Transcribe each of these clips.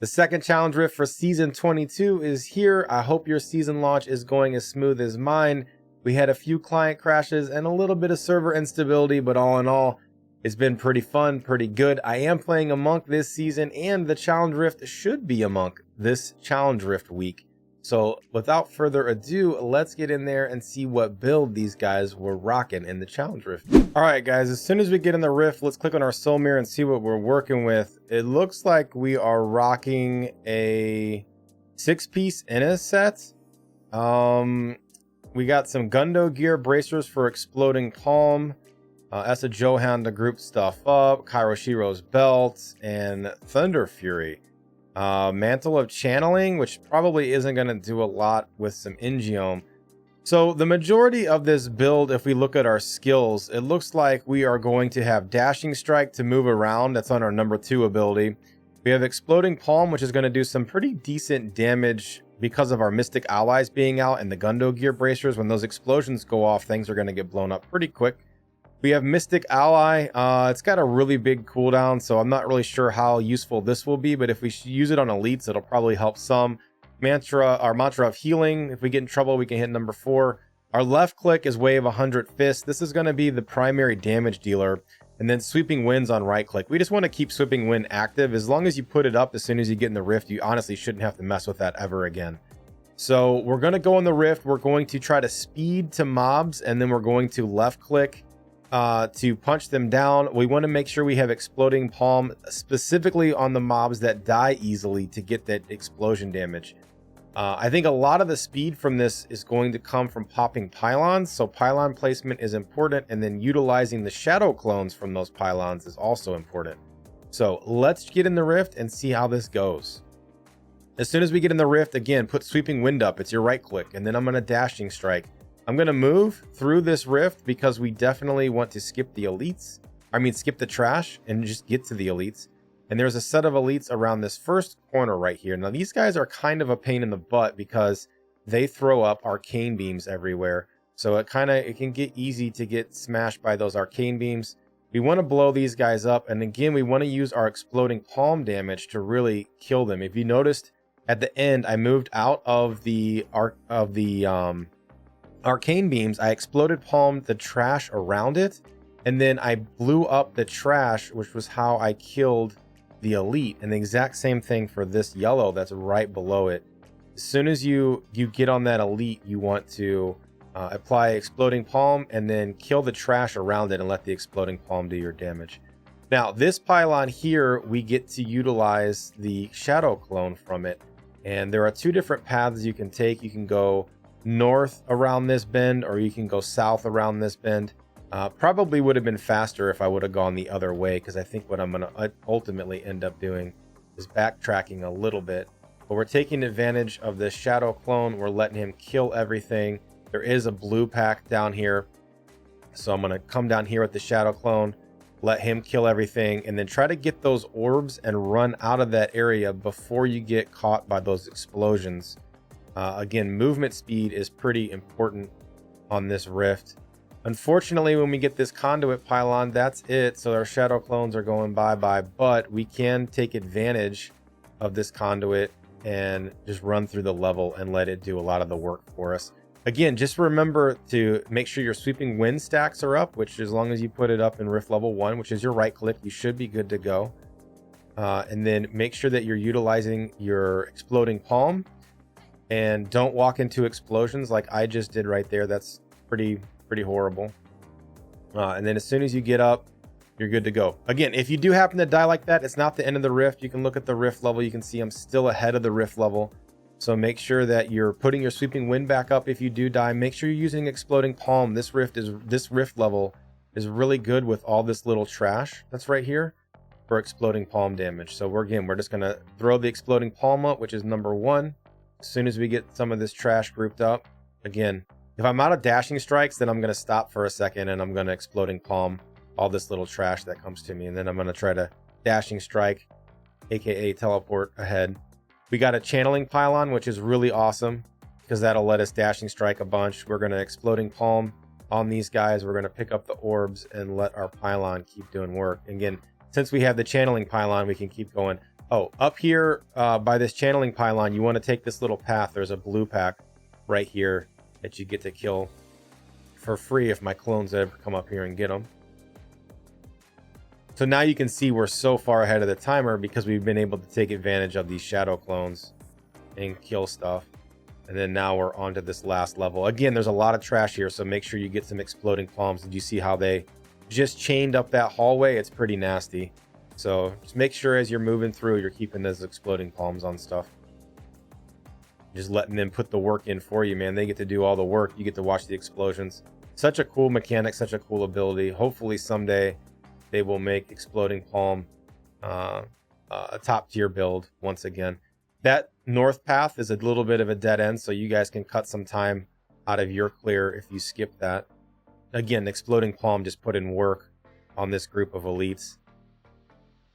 The second challenge rift for season 22 is here. I hope your season launch is going as smooth as mine. We had a few client crashes and a little bit of server instability, but all in all, it's been pretty fun, pretty good. I am playing a monk this season, and the challenge rift should be a monk this challenge rift week. So without further ado, let's get in there and see what build these guys were rocking in the challenge rift. All right, guys, as soon as we get in the rift, let's click on our soul mirror and see what we're working with. It looks like we are rocking a 6-piece Inna set. We got some Gundo gear, bracers for exploding palm, Essa Johan to group stuff up, Kairoshiro's belt, and Thunder Fury. Mantle of Channeling, which probably isn't going to do a lot with some Ingeome. So the majority of this build, if we look at our skills, it looks like we are going to have Dashing Strike to move around. That's on our number 2 ability. We have Exploding Palm, which is going to do some pretty decent damage because of our Mystic Allies being out and the Gundo gear bracers. When those explosions go off, things are going to get blown up pretty quick. We have Mystic Ally. It's got a really big cooldown, so I'm not really sure how useful this will be, but if we use it on elites, it'll probably help some. Our mantra of healing. If we get in trouble, we can hit number 4. Our left click is Wave 100 Fist. This is going to be the primary damage dealer. And then Sweeping Winds on right click. We just want to keep Sweeping Wind active. As long as you put it up as soon as you get in the rift, you honestly shouldn't have to mess with that ever again. So we're going to go in the rift. We're going to try to speed to mobs, and then we're going to left click to punch them down. We want to make sure we have Exploding Palm specifically on the mobs that die easily to get that explosion damage. I think a lot of the speed from this is going to come from popping pylons, so pylon placement is important, and then utilizing the shadow clones from those pylons is also important. So let's get in the rift and see how this goes. As soon as we get in the rift, again, put Sweeping Wind up. It's your right click, and then I'm going to Dashing Strike. I'm going to move through this rift because we definitely want to skip the elites. Skip the trash and just get to the elites. And there's a set of elites around this first corner right here. Now, these guys are kind of a pain in the butt because they throw up arcane beams everywhere. So it can get easy to get smashed by those arcane beams. We want to blow these guys up. And again, we want to use our Exploding Palm damage to really kill them. If you noticed at the end, I moved out of the arcane beams. I exploded palmed the trash around it, and then I blew up the trash, which was how I killed the elite. And the exact same thing for this yellow that's right below it. As soon as you get on that elite, you want to apply Exploding Palm and then kill the trash around it and let the Exploding Palm do your damage. Now this pylon here, we get to utilize the shadow clone from it, and there are 2 different paths you can take. You can go north around this bend, or you can go south around this bend. Probably would have been faster if I would have gone the other way, because I think what I'm going to ultimately end up doing is backtracking a little bit. But we're taking advantage of this shadow clone. We're letting him kill everything. There is a blue pack down here, so I'm going to come down here with the shadow clone, let him kill everything, and then try to get those orbs and run out of that area before you get caught by those explosions. Again, movement speed is pretty important on this rift. Unfortunately, when we get this conduit pylon, that's it. So our shadow clones are going bye-bye, but we can take advantage of this conduit and just run through the level and let it do a lot of the work for us. Again, just remember to make sure your Sweeping Wind stacks are up, which as long as you put it up in rift level 1, which is your right click, you should be good to go. And then make sure that you're utilizing your Exploding Palm, and don't walk into explosions like I just did right there. That's pretty horrible. And then as soon as you get up, you're good to go. Again, if you do happen to die like that, it's not the end of the rift. You can look at the rift level. You can see I'm still ahead of the rift level. So make sure that you're putting your Sweeping Wind back up if you do die. Make sure you're using Exploding Palm. This rift level is really good with all this little trash that's right here for Exploding Palm damage. So we're just going to throw the Exploding Palm up, which is number 1. As soon as we get some of this trash grouped up, again, if I'm out of Dashing Strikes, then I'm going to stop for a second and I'm going to Exploding Palm all this little trash that comes to me. And then I'm going to try to Dashing Strike, aka teleport ahead. We got a Channeling Pylon, which is really awesome because that'll let us Dashing Strike a bunch. We're going to Exploding Palm on these guys. We're going to pick up the orbs and let our pylon keep doing work. Again, since we have the Channeling Pylon, we can keep going. Oh, up here by this channeling pylon, you want to take this little path. There's a blue pack right here that you get to kill for free if my clones ever come up here and get them. So now you can see we're so far ahead of the timer because we've been able to take advantage of these shadow clones and kill stuff. And then now we're on to this last level. Again, there's a lot of trash here, so make sure you get some exploding palms. Did you see how they just chained up that hallway? It's pretty nasty. So just make sure as you're moving through, you're keeping those exploding palms on stuff. Just letting them put the work in for you, man. They get to do all the work. You get to watch the explosions. Such a cool mechanic, such a cool ability. Hopefully someday they will make exploding palm a top tier build once again. That north path is a little bit of a dead end, so you guys can cut some time out of your clear if you skip that. Again, exploding palm just put in work on this group of elites.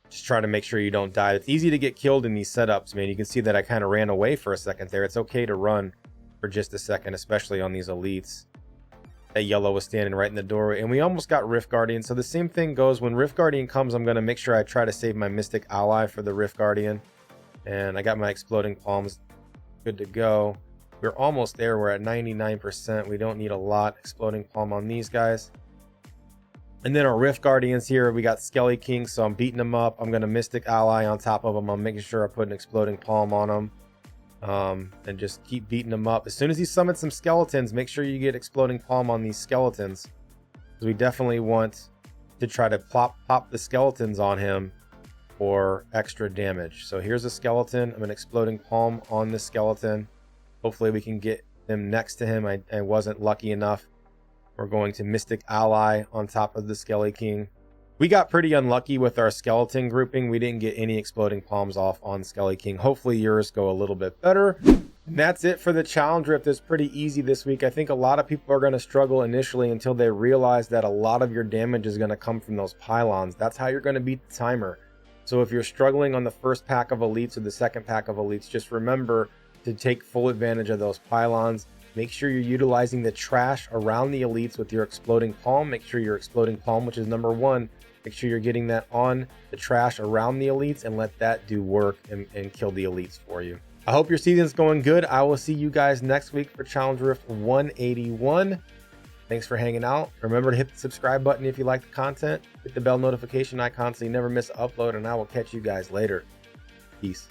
Just try to make sure you don't die. It's easy to get killed in these setups, man. You can see that I kind of ran away for a second there. It's okay to run for just a second, especially on these elites. That yellow was standing right in the doorway, and we almost got Rift Guardian. So the same thing goes when Rift Guardian comes. I'm going to make sure I try to save my Mystic Ally for the Rift Guardian. And I got my exploding palms good to go. We're almost there. We're at 99%. We don't need a lot. Exploding palm on these guys. And then our Rift Guardians here, we got Skelly King, so I'm beating them up. I'm going to Mystic Ally on top of them. I'm making sure I put an exploding palm on them. And just keep beating them up. As soon as he summons some skeletons, make sure you get exploding palm on these skeletons. Because we definitely want to try to pop the skeletons on him for extra damage. So here's a skeleton. I'm an exploding palm on the skeleton. Hopefully we can get them next to him. I wasn't lucky enough. We're going to Mystic Ally on top of the Skelly King. We got pretty unlucky with our skeleton grouping. We didn't get any exploding palms off on Skelly King. Hopefully yours go a little bit better. And that's it for the challenge rift. It's pretty easy this week. I think a lot of people are going to struggle initially until they realize that a lot of your damage is going to come from those pylons. That's how you're going to beat the timer. So if you're struggling on the first pack of elites or the second pack of elites, just remember to take full advantage of those pylons. Make sure you're utilizing the trash around the elites with your exploding palm. Make sure your exploding palm, which is number one, make sure you're getting that on the trash around the elites and let that do work and kill the elites for you. I hope your season's going good. I will see you guys next week for Challenge Rift 181. Thanks for hanging out. Remember to hit the subscribe button if you like the content. Hit the bell notification icon so you never miss an upload, and I will catch you guys later. Peace.